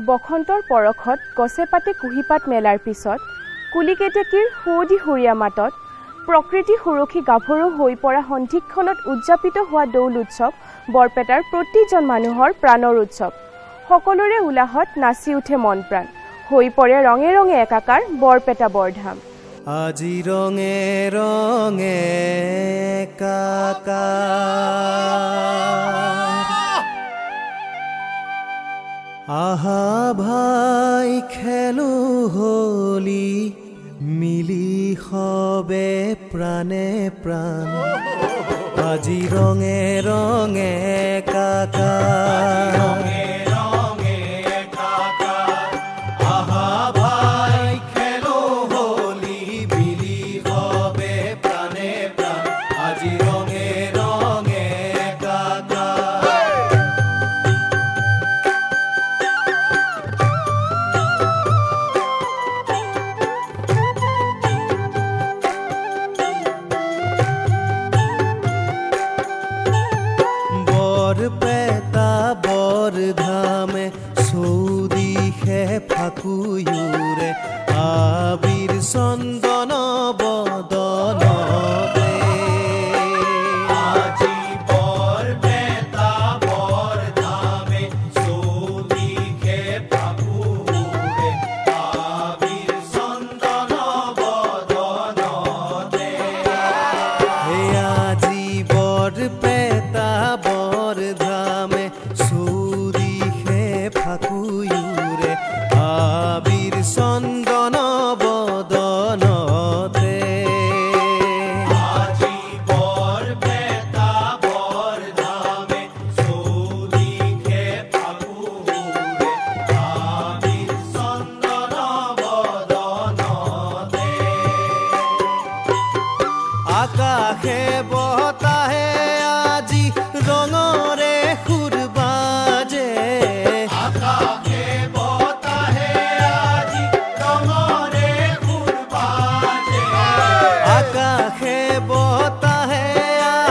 বসন্তৰ পৰখত গছে পাতে কুহিপাত মেলাৰ পিছত কুলিকেতেকীৰ সুৱধি সুৰীয়া মাতত প্ৰকৃতি সুৰক্ষী গাভৰু হৈ পৰা সন্ধিক্ষণত উদযাপিত হোৱা দৌল উৎসৱ বৰপেটাৰ প্ৰতিজন মানুহৰ প্ৰাণৰ উৎসৱ। সকলোৰে উলাহত নাচি উঠে মন প্ৰাণ, হৈ পৰে ৰঙে ৰঙে একাকাৰ বৰপেটা বৰধাম। আজি ৰঙে ৰঙে একাকাৰ, আহা ভাই খেলো হোলি, মিলি হবে প্ৰাণে প্ৰাণ। আজি ৰঙে ৰঙে একাকাৰ, বৰপেটা বৰধামে চৌদিশে ফাকুয়ুৰে আবিৰ চন্দন বদনতে। আজি বৰপেটা বৰধামে চৌদিশে ফাকুয়ুৰে আবিৰ চন্দন বদনতে। আজি বৰপেটা বৰধামে চৌদিশে ফাকুয়ুৰে আবিৰ চন্দন বদনতে। আজি বৰপেটা বৰধামে চৌদিশে ফাকুয়ুৰে আবিৰ চন্দন বদনতে। আকাশে বতাহে আজি ৰঙৰে সুৰ বাজে, আকাশে বতাহে আজি ৰঙৰে সুৰ বাজে। আকাশে বতাহে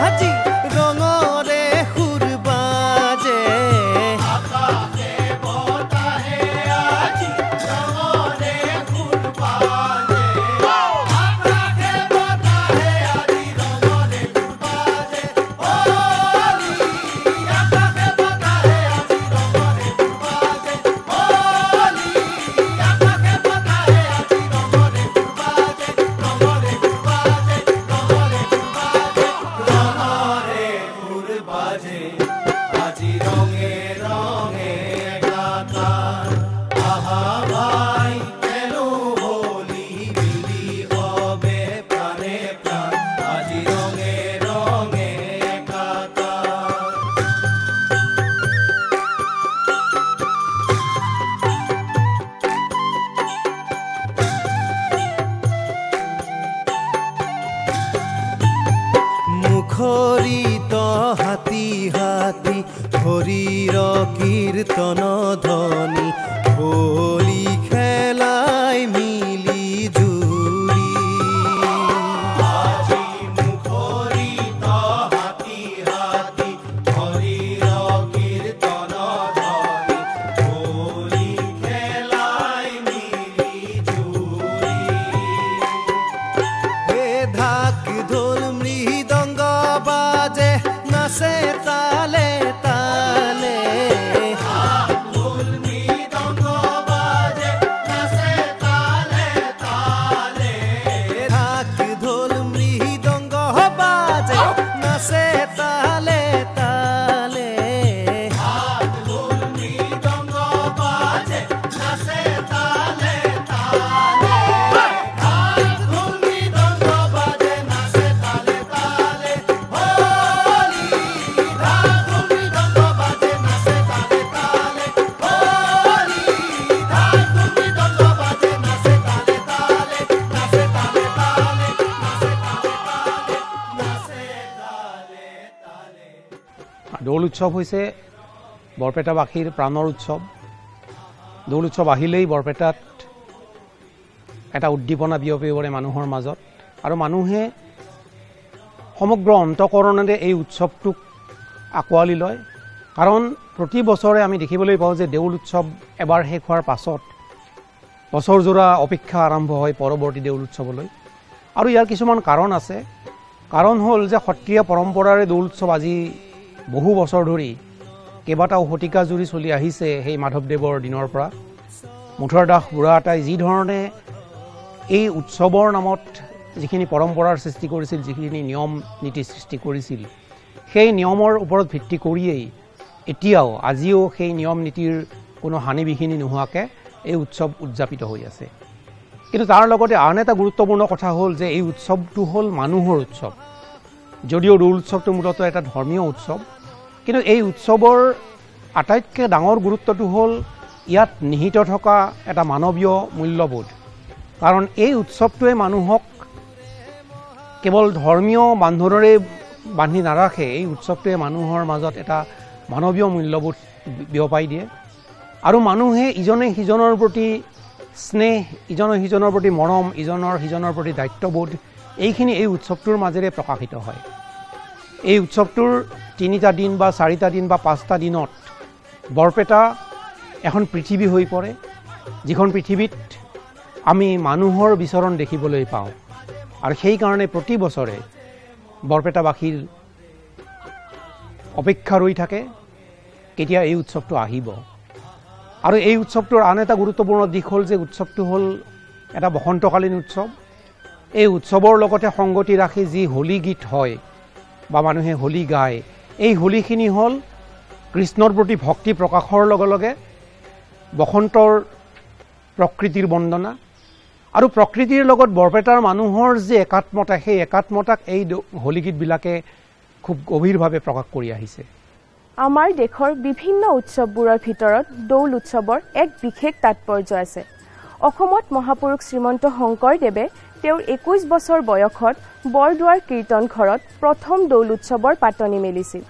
আজি ৰঙৰে সুৰ বাজে। আকাশে বতাহে আজি ৰঙৰে সুৰ বাজে। আকাশে বতাহে আজি ৰঙৰে সুৰ বাজে। আজি রঙে রঙে একাকার, আহা ভাই খেলো হোলি, মিলি হবে প্রাণে প্রাণ। আজি রঙে রঙে একাকার। মুখরিত হাতী হাতী হরির কীর্তন ধ্বনি, হোলি খেলাই মিলি জুলি। আজি মুখরিত হাতী হাতী হরির কীর্তন ধ্বনি, হোলি খেলাই মিলি জুলি। এ ঢাক ঢোল মৃদঙ্গ বাজে, নাচে তালে তালে। ঢোল মৃদঙ্গ বাজে, নাচে তালে তালে। ঢাক ঢোল মৃদঙ্গ বাজে, নাচে তালে তালে। ঢোল মৃদঙ্গ বাজে, নাচে তালে তালে। ঢোল মৃদঙ্গ বাজে, নাচে তালে তালে। হোলি ঢাক মৃদঙ্গ বাজে, নাচে তালে তালে। হোলি ঢাক মৃদঙ্গ বাজে, নাচে তালে তালে। নাচে তালে তালে, নাচে তালে তালে, নাচে তালে তালে। দৌল উৎসৱ হৈছে বৰপেটাবাসীৰ প্ৰাণৰ উৎসৱ। দৌল উৎসৱ আহিলেই বৰপেটাত এটা উদ্দীপনা বিয়পি পৰে মানুহৰ মাজত, আৰু মানুহে সমগ্ৰ অন্তকৰণেৰে এই উৎসৱটোক আঁকোৱালি লয়। কাৰণ প্ৰতি বছৰে আমি দেখিবলৈ পাওঁ যে দেউল উৎসৱ এবাৰ শেষ হোৱাৰ পাছত বছৰজোৰা অপেক্ষা আৰম্ভ হয় পৰৱৰ্তী দেউল উৎসৱলৈ। আৰু ইয়াৰ কিছুমান কাৰণ আছে। কাৰণ হ'ল যে সত্ৰীয়া পৰম্পৰাৰে দৌল উৎসৱ আজি বহু বছৰ ধৰি কেইবাটাও শতিকা জুৰি চলি আহিছে। সেই মাধৱদেৱৰ দিনৰ পৰা মুঠৰ দাস বুঢ়াতাই যি ধৰণে এই উৎসৱৰ নামত যিখিনি পৰম্পৰাৰ সৃষ্টি কৰিছিল, যিখিনি নিয়ম নীতি সৃষ্টি কৰিছিল, সেই নিয়মৰ ওপৰত ভিত্তি কৰিয়েই এতিয়াও আজিও সেই নিয়ম নীতিৰ কোনো হানি বিঘিনি নোহোৱাকৈ এই উৎসৱ উদযাপিত হৈ আছে। কিন্তু তাৰ লগতে আন এটা গুৰুত্বপূৰ্ণ কথা হ'ল যে এই উৎসৱটো হ'ল মানুহৰ উৎসৱ। যদিও দৌল উৎসৱটো মূলতঃ এটা ধৰ্মীয় উৎসৱ, কিন্তু এই উৎসৱৰ আটাইতকৈ ডাঙৰ গুৰুত্বটো হ'ল ইয়াত নিহিত থকা এটা মানৱীয় মূল্যবোধ। কাৰণ এই উৎসৱটোৱে মানুহক কেৱল ধৰ্মীয় বান্ধোনেৰে বান্ধি নাৰাখে, এই উৎসৱটোৱে মানুহৰ মাজত এটা মানৱীয় মূল্যবোধ বিয়পাই দিয়ে। আৰু মানুহে ইজনে সিজনৰ প্ৰতি স্নেহ, ইজনে সিজনৰ প্ৰতি মৰম, ইজনৰ সিজনৰ প্ৰতি দায়িত্ববোধ, এইখিনি এই উৎসৱটোৰ মাজেৰে প্ৰকাশিত হয়। এই উৎসৱটোৰ 3টা দিন বা 4টা দিন বা 5টা দিনত বৰপেটা এখন পৃথিৱী হৈ পৰে, যিখন পৃথিৱীত আমি মানুহৰ বিচৰণ দেখিবলৈ পাওঁ। আৰু সেইকাৰণে প্ৰতি বছৰে বৰপেটাবাসীৰ অপেক্ষা ৰৈ থাকে কেতিয়া এই উৎসৱটো আহিব। আৰু এই উৎসৱটোৰ আন এটা গুৰুত্বপূৰ্ণ দিশ হ'ল যে উৎসৱটো হ'ল এটা বসন্তকালীন উৎসৱ। এই উৎসৱৰ লগতে সংগতি ৰাখি যি হোলী গীত হয় বা মানুহে হোলী গায়, এই হোলীখিনি হ'ল কৃষ্ণৰ প্ৰতি ভক্তি প্ৰকাশৰ লগে লগে বসন্তৰ প্ৰকৃতিৰ বন্দনা। আৰু প্ৰকৃতিৰ লগত বৰপেটাৰ মানুহৰ যি একাত্মতা, সেই একাত্মতাক এই হোলী গীতবিলাকে খুব গভীৰভাৱে প্ৰকাশ কৰি আহিছে। আমাৰ দেশৰ বিভিন্ন উৎসৱবোৰৰ ভিতৰত দৌল উৎসৱৰ এক বিশেষ তাৎপৰ্য আছে। অসমত মহাপুৰুষ শ্ৰীমন্ত শংকৰদেৱে তেওঁৰ 21 বছৰ বয়সত বৰদুৱাৰ কীৰ্তন ঘৰত প্ৰথম দৌল উৎসৱৰ পাতনি মেলিছিল।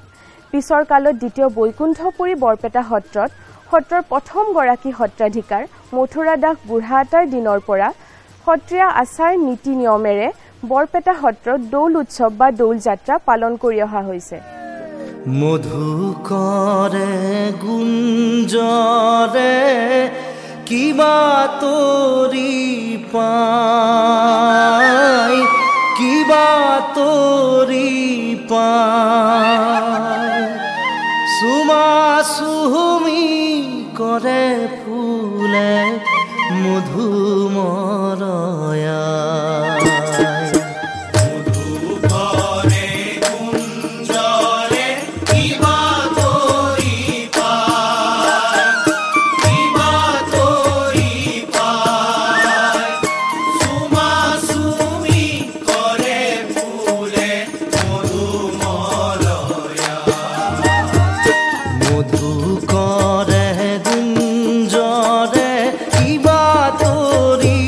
পিছৰ কালত দ্বিতীয় বৈকুণ্ঠপুৰী বৰপেটা সত্ৰৰ প্ৰথমগৰাকী সত্ৰাধিকাৰ মথুৰা দাস বুঢ়াতাৰ দিনৰ পৰা সত্ৰীয়া আচাৰ নীতি নিয়মেৰে বৰপেটা সত্ৰত দৌল উৎসৱ বা দৌল যাত্ৰা পালন কৰি অহা হৈছে। মধুকৰে গুঞ্জৰে কিবা তোৰি পাই, কিবা তোৰি পাই, চুমা চুমি কৰে ফুলে মধুমৰয়া। মধুকৰে গুঞ্জৰে কিবা তোৰি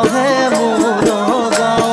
জহে মোৰ গাঁও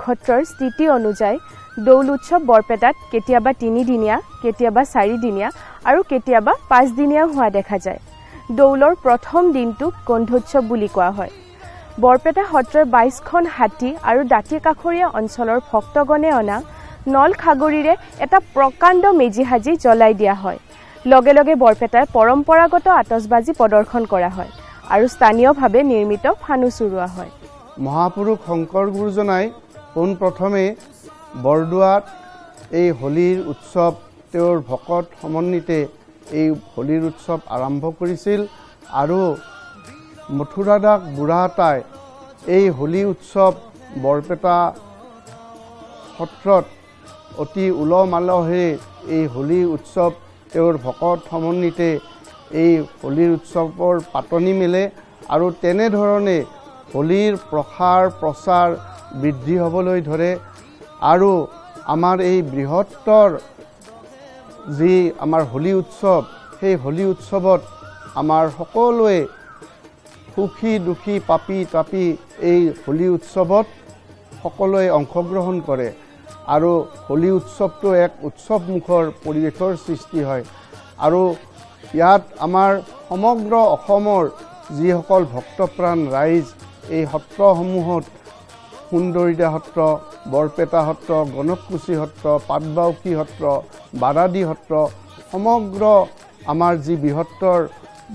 নক্ষত্ৰৰ স্থিতি অনুযায়ী দৌল উৎসৱ বৰপেটাত কেতিয়াবা 3 দিনীয়া কেতিয়াবা 4 দিনীয়া আৰু কেতিয়াবা 5 দিনীয়া হোৱা দেখা যায় দৌলৰ প্ৰথম দিনটো গন্ধোৎসৱ বুলি কোৱা হয় বৰপেটা সত্ৰৰ 22খন হাতী আৰু দাঁতি কাষৰীয়া অঞ্চলৰ ভক্তগণে অনা নল খাগৰিৰে এটা প্ৰকাণ্ড মেজি সাজি জ্বলাই দিয়া হয় লগে লগে বৰপেটাৰ পৰম্পৰাগত আতচবাজি প্ৰদৰ্শন কৰা হয় আৰু স্থানীয়ভাৱে নিৰ্মিত ফানুচ উৰুৱা হয় মহাপুৰুষ শংকৰ গুৰুজনাই পোন প্ৰথমে বৰদোৱাত এই হোলীৰ উৎসৱ তেওঁৰ ভকত সমন্বিতে এই হোলীৰ উৎসৱ আৰম্ভ কৰিছিল আৰু মথুৰাদাস বুঢ়াতাই এই হোলী উৎসৱ বৰপেটা সত্ৰত অতি উলহ মালহেৰে এই হোলী উৎসৱ তেওঁৰ ভকত সমন্বিতে এই হোলীৰ উৎসৱৰ পাতনি মেলে আৰু তেনেধৰণে হোলীৰ প্ৰচাৰ বৃদ্ধি হ'বলৈ ধৰে আৰু আমাৰ এই বৃহত্তৰ যি আমাৰ হোলী উৎসৱ সেই হোলী উৎসৱত আমাৰ সকলোৱে সুখী দুখী পাপী তাপী এই হোলী উৎসৱত সকলোৱে অংশগ্ৰহণ কৰে আৰু হোলী উৎসৱটো এক উৎসৱমুখৰ পৰিৱেশৰ সৃষ্টি হয় আৰু ইয়াত আমাৰ সমগ্ৰ অসমৰ যিসকল ভক্তপ্ৰাণ ৰাইজ এই সত্ৰসমূহত সুন্দৰীদা সত্ৰ বৰপেটা সত্ৰ গণককুছি সত্ৰ পাটবাউসী সত্ৰ বাৰাদি সত্ৰ সমগ্ৰ আমাৰ যি বৃহত্তৰ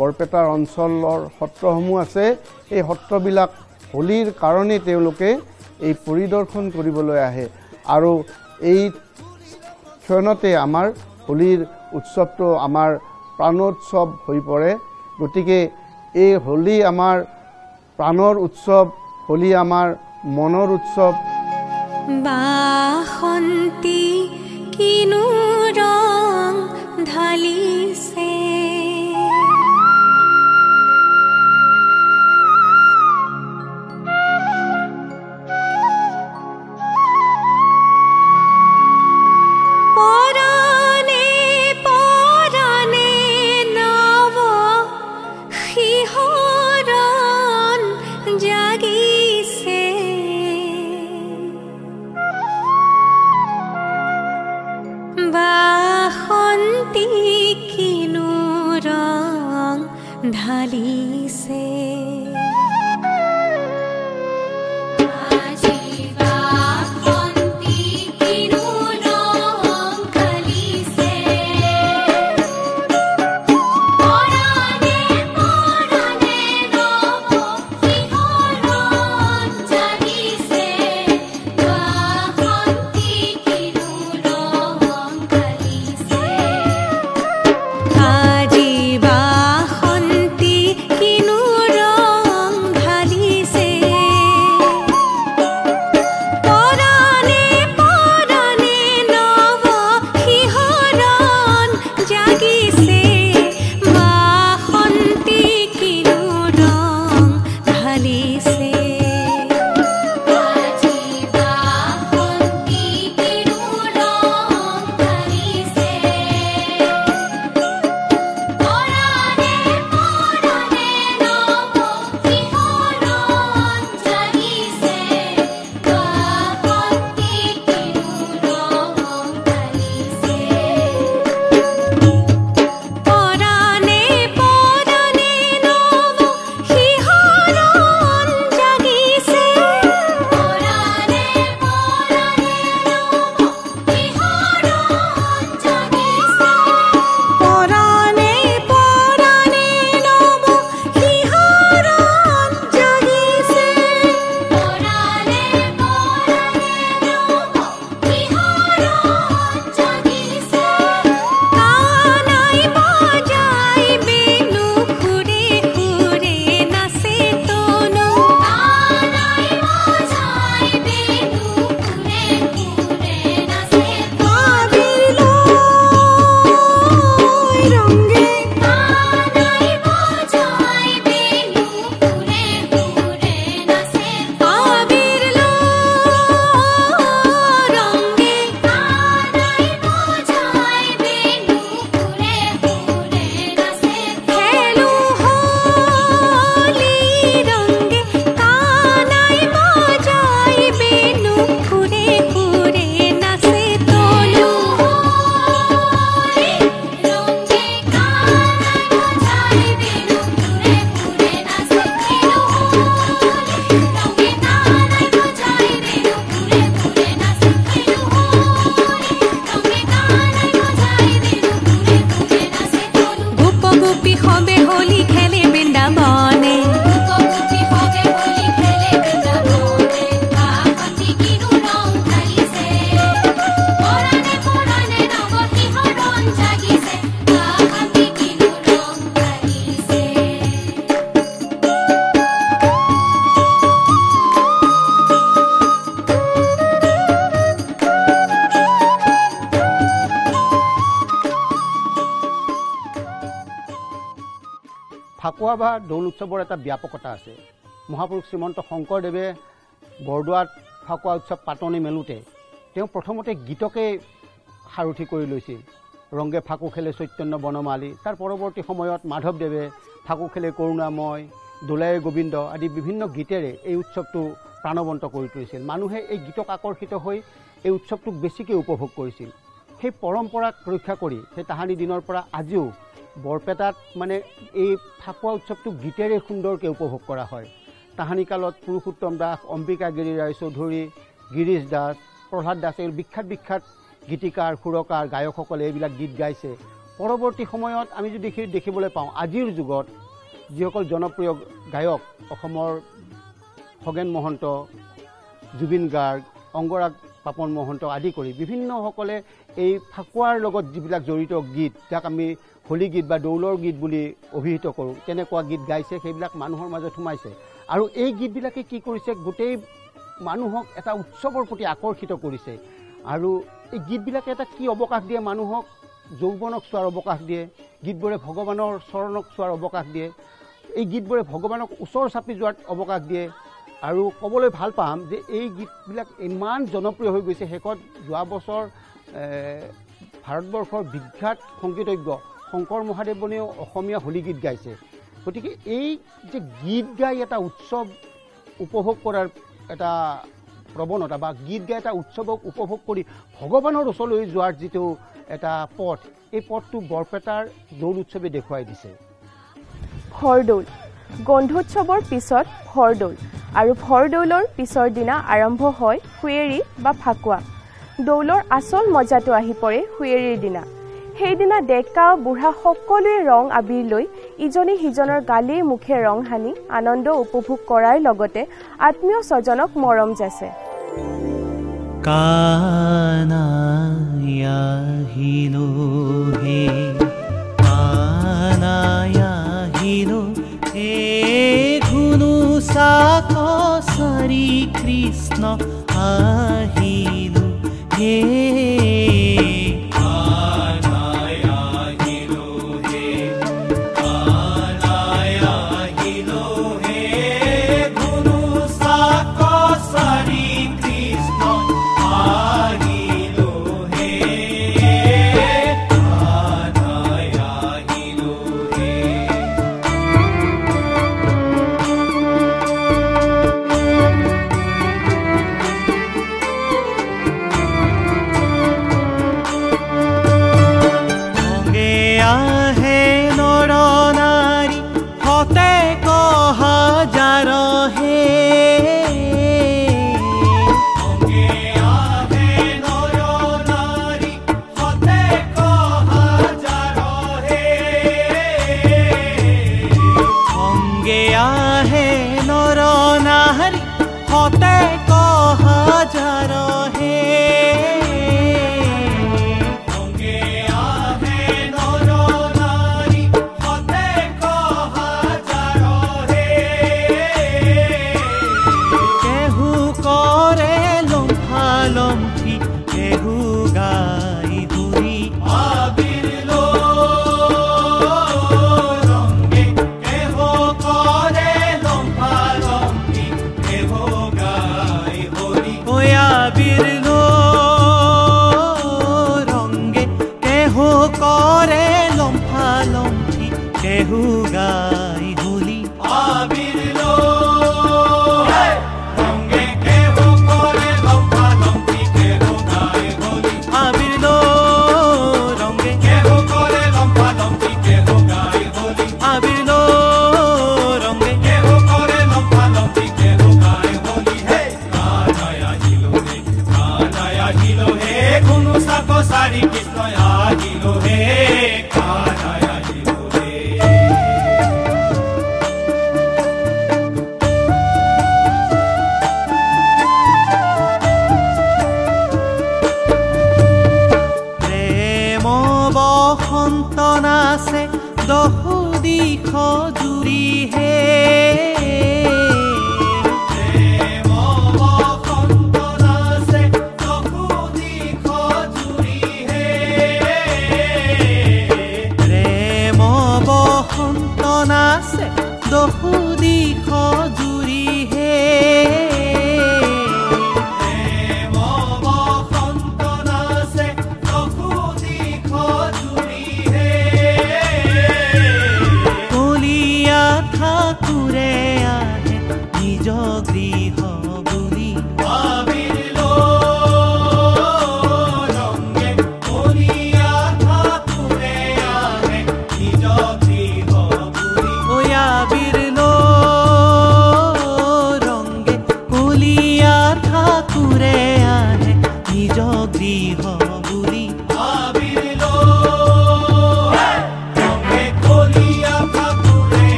বৰপেটাৰ অঞ্চলৰ সত্ৰসমূহ আছে এই সত্ৰবিলাক হোলীৰ কাৰণে তেওঁলোকে এই পৰিদৰ্শন কৰিবলৈ আহে আৰু এই ক্ষণতে আমাৰ হোলীৰ উৎসৱটো আমাৰ প্ৰাণোৎসৱ হৈ পৰে গতিকে এই হোলী আমাৰ প্ৰাণৰ উৎসৱ হোলী আমাৰ মনৰ উৎসৱ বাসন্তী কিনো ৰং ঢালিছে ঢালিছে ফাকুৱা বা দৌল উৎসৱৰ এটা ব্যাপকতা আছে। মহাপুৰুষ শ্ৰীমন্ত শংকৰদেৱে বৰদোৱাত ফাকুৱা উৎসৱ পাতনি মেলোঁতে তেওঁ প্ৰথমতে গীতকে সাৰথি কৰি লৈছিল। ৰংগে ফাকু খেলে চৈতন্য বনমালী, তাৰ পৰৱৰ্তী সময়ত মাধৱদেৱে ফাকু খেলে কৰোণাময়, দোলায়ে গোবিন্দ আদি বিভিন্ন গীতেৰে এই উৎসৱটো প্ৰাণৱন্ত কৰি তুলিছিল। মানুহে এই গীতক আকৰ্ষিত হৈ এই উৎসৱটোক বেছিকৈ উপভোগ কৰিছিল। সেই পৰম্পৰাক ৰক্ষা কৰি সেই তাহানি দিনৰ পৰা আজিও বৰপেটাত মানে এই ফাকুৱা উৎসৱটোক গীতেৰে সুন্দৰকৈ উপভোগ কৰা হয়। তাহানি কালত পুৰুষোত্তম দাস, অম্বিকাগিৰি ৰায় চৌধুৰী, গিৰীশ দাস, প্ৰহ্লাদ দাস এই বিখ্যাত গীতিকাৰ, সুৰকাৰ, গায়কসকলে এইবিলাক গীত গাইছে। পৰৱৰ্তী সময়ত আমি যদি দেখিবলৈ পাওঁ আজিৰ যুগত যিসকল জনপ্ৰিয় গায়ক অসমৰ খগেন মহন্ত, জুবিন গাৰ্গ, অংগৰাগ পাপন মহন্ত আদি কৰি বিভিন্নসকলে এই ফাকুৱাৰ লগত যিবিলাক জড়িত গীত, যাক আমি হোলী গীত বা দৌলৰ গীত বুলি অভিহিত কৰোঁ, তেনেকুৱা গীত গাইছে, সেইবিলাক মানুহৰ মাজত সোমাইছে। আৰু এই গীতবিলাকে কি কৰিছে, গোটেই মানুহক এটা উৎসৱৰ প্ৰতি আকৰ্ষিত কৰিছে। আৰু এই গীতবিলাকে এটা কি অৱকাশ দিয়ে, মানুহক যৌৱনক চোৱাৰ অৱকাশ দিয়ে, গীতবোৰে ভগৱানৰ চৰণক চোৱাৰ অৱকাশ দিয়ে, এই গীতবোৰে ভগৱানক ওচৰ চাপি যোৱাত অৱকাশ দিয়ে। আৰু ক'বলৈ ভাল পাম যে এই গীতবিলাক ইমান জনপ্ৰিয় হৈ গৈছে, শেষত যোৱা বছৰ ভাৰতবৰ্ষৰ বিখ্যাত সংগীতজ্ঞ শংকৰ মহাদেৱনেও অসমীয়া হোলী গীত গাইছে। গতিকে এই যে গীত গাই এটা উৎসৱ উপভোগ কৰাৰ এটা প্ৰৱণতা বা গীত গাই এটা উৎসৱক উপভোগ কৰি ভগৱানৰ ওচৰলৈ যোৱাৰ যিটো এটা পথ, এই পথটো বৰপেটাৰ দৌল উৎসৱে দেখুৱাই দিছে। ভৰদৌল। গন্ধোৎসৱৰ পিছত ভৰদৌল আৰু ভৰদৌলৰ পিছৰ দিনা আৰম্ভ হয় হুঁয়েৰী বা ফাকুৱা। দৌলৰ আচল মজাটো আহি পৰে হুঁয়েৰীৰ দিনা। সেইদিনা ডেকা বুঢ়া সকলোৱে ৰং আবিৰ লৈ ইজনে সিজনৰ গালে মুখে ৰং সানি আনন্দ উপভোগ কৰাৰ লগতে আত্মীয় স্বজনক মৰম যাচে। কানায়াহিলো হে কানায়াহিলো হে ঘুনু সাকসৰি কৃষ্ণ আহিলো হে